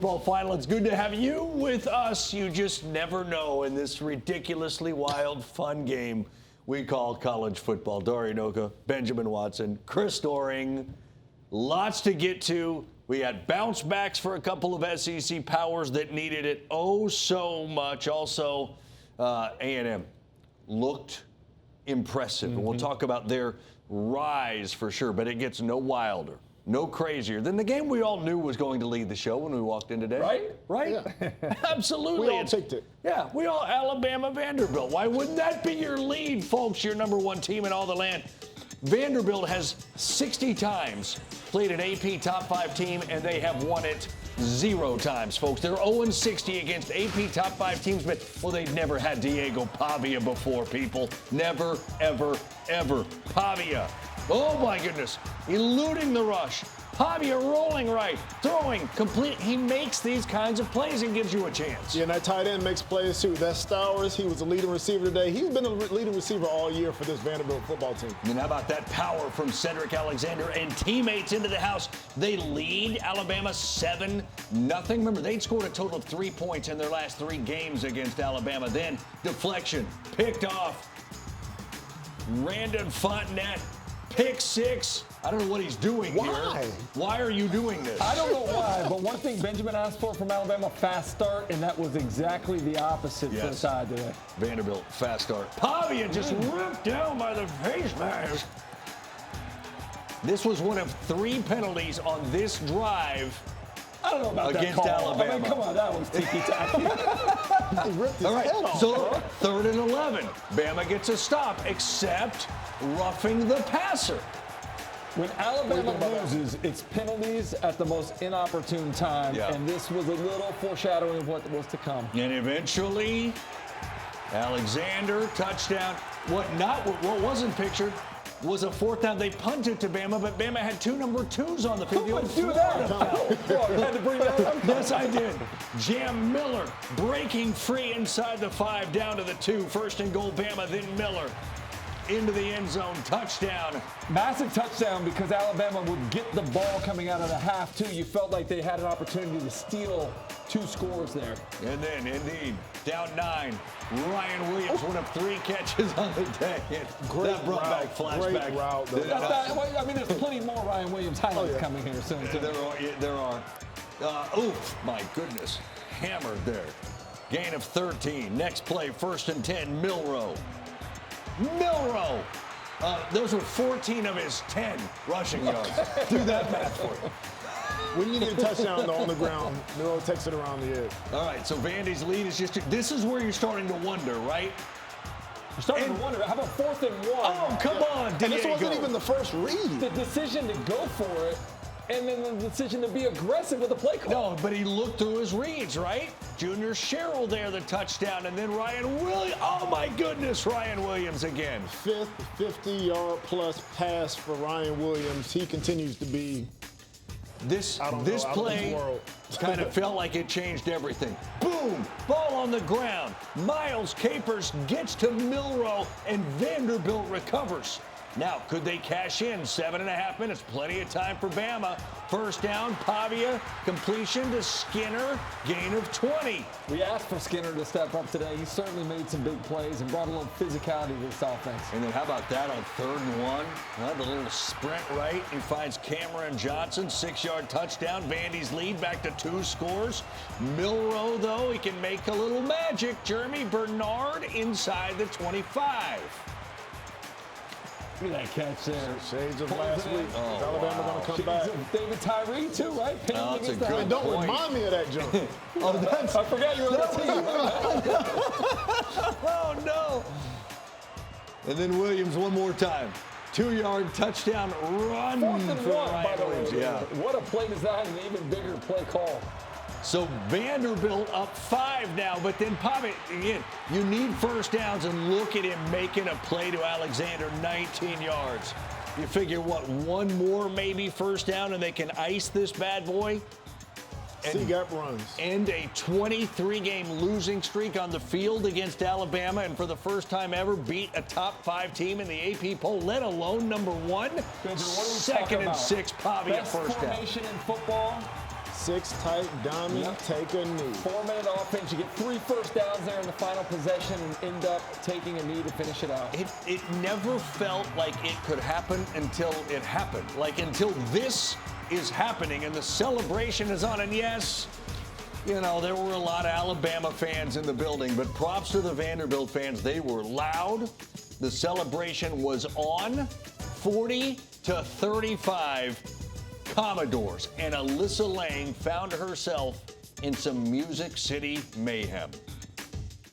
Football final. It's good to have you with us. You just never know in this ridiculously wild, fun game we call college football. Dari Noka, Benjamin Watson, Chris Doring. Lots to get to. We had bounce backs for a couple of SEC powers that needed it oh so much. Also, A&M looked impressive. And we'll talk about their rise for sure, but it gets no wilder, no crazier than the game we all knew was going to lead the show when we walked in today. Right? Yeah. Absolutely. We all picked it. Yeah, we all Alabama, Vanderbilt. Why wouldn't that be your lead, folks? Your number one team in all the land. Vanderbilt has 60 times played an AP top 5 team, and they have won it 0 times, folks. They're 0-60 against AP top 5 teams, but, well, they've never had Diego Pavia before, people. Never, ever, ever. Pavia. Oh, my goodness. Eluding the rush. Pavia rolling right, throwing, complete. He makes these kinds of plays and gives you a chance. Yeah, and that tight end makes plays too. That's Stowers. He was the leading receiver today. He's been a leading receiver all year for this Vanderbilt football team. And how about that power from Cedric Alexander and teammates into the house? They lead Alabama 7-0. Remember, they'd scored a total of 3 points in their last 3 games against Alabama. Then deflection, picked off. Randon Fontenette, pick 6. I don't know what he's doing here. Why are you doing this? I don't know why, but one thing Benjamin asked for from Alabama, fast start, and that was exactly the opposite for the side today. Vanderbilt, fast start. Pavia just ripped down by the face mask. This was one of 3 penalties on this drive. I don't know about against that call. Alabama. I mean, come on, that was tiki-taki. All right, so 3rd and 11. Bama gets a stop, except roughing the passer. When Alabama loses, it's penalties at the most inopportune time, and this was a little foreshadowing of what was to come. And eventually, Alexander, touchdown. What wasn't pictured was a 4th down. They punted to Bama, but Bama had 2 number 2s on the field. Who would do that? You had to bring that up? Yes, I did. Jam Miller breaking free inside the 5, down to the 2. 1st and goal, Bama, then Miller. Into the end zone, touchdown. Massive touchdown because Alabama would get the ball coming out of the half, too. You felt like they had an opportunity to steal 2 scores there. And then, indeed, down 9. Ryan Williams, one of 3 catches on the day. That brought back flashback. Great route. I mean, there's plenty more Ryan Williams highlights coming here soon, too. There are. Oof, my goodness. Hammered there. Gain of 13. Next play, 1st and 10, Milroe. Those were 14 of his 10 rushing yards. Do that math for you. When you get a touchdown on the ground, Miller takes it around the edge. All right, so Vandy's lead is just. This is where you're starting to wonder, right? You're starting to wonder, how about 4th and 1? Oh, come on, And this wasn't even the first read. The decision to go for it, and then the decision to be aggressive with the play call. No, but he looked through his reads, right? Junior Sherrill there, the touchdown, and then Ryan Williams. Oh, my goodness, Ryan Williams again. 5th 50-yard-plus pass for Ryan Williams. He continues to be This play kind of felt like it changed everything. Boom! Ball on the ground. Miles Capers gets to Milroe, and Vanderbilt recovers. Now, could they cash in? 7.5 minutes, plenty of time for Bama. 1st down, Pavia, completion to Skinner, gain of 20. We asked for Skinner to step up today. He certainly made some big plays and brought a little physicality to this offense. And then how about that on 3rd and 1? The little sprint right. He finds Cameron Johnson, 6-yard touchdown. Vandy's lead back to 2 scores. Milroe, though, he can make a little magic. Jeremy Bernard inside the 25. Look at that catch there. Shades of last week. Is Alabama going to come back? David Tyree, too, right? Oh, that's a good point. Don't remind me of that jump. I forgot you were on the team. Oh, no. And then Williams one more time. 2-yard touchdown run 4th and for 1, Ryan by the way. Williams. Yeah. What a play design and an even bigger play call. So Vanderbilt up 5 now, but then Pavia, again, you need 1st downs, and look at him making a play to Alexander, 19 yards. You figure, what, one more maybe 1st down, and they can ice this bad boy? C-gap runs. End a 23-game losing streak on the field against Alabama, and for the first time ever beat a top 5 team in the AP poll, let alone number 1. Benjamin, what are we 2nd talking and about? 6, Pavia Best 1st down. formation in football, 6 tight, Dami, take a knee. 4-minute offense. You get 3 first downs there in the final possession and end up taking a knee to finish it out. It never felt like it could happen until it happened. Like until this is happening and the celebration is on. And yes, you know, there were a lot of Alabama fans in the building, but props to the Vanderbilt fans. They were loud. The celebration was on. 40-35 Commodores. And Alyssa Lang found herself in some Music City mayhem.